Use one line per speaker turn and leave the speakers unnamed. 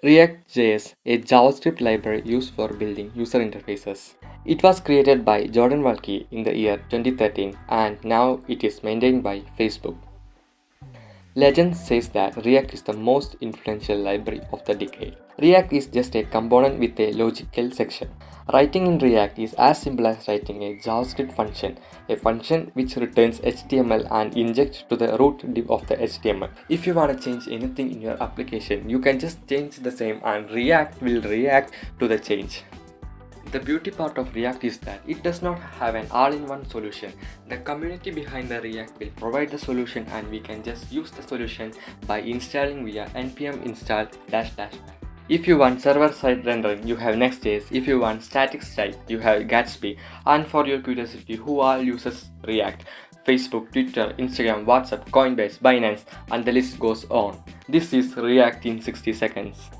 reactjs, a JavaScript library used for building user interfaces. It was created by Jordan Walke in the year 2013 and now it is maintained by Facebook. Legend says that React is the most influential library of the decade. React is just a component with a logical section. Writing in React is as simple as writing a JavaScript function, a function which returns HTML and injects to the root div of the HTML. If you want to change anything in your application, you can just change the same and React will react to the change. The beauty part of React is that it does not have an all-in-one solution. The community behind the React will provide the solution and we can just use the solution by installing via npm install --. If you want server-side rendering, you have Next.js. If you want static site, you have Gatsby. And for your curiosity, who all uses React? Facebook, Twitter, Instagram, WhatsApp, Coinbase, Binance, and the list goes on. This is React in 60 seconds.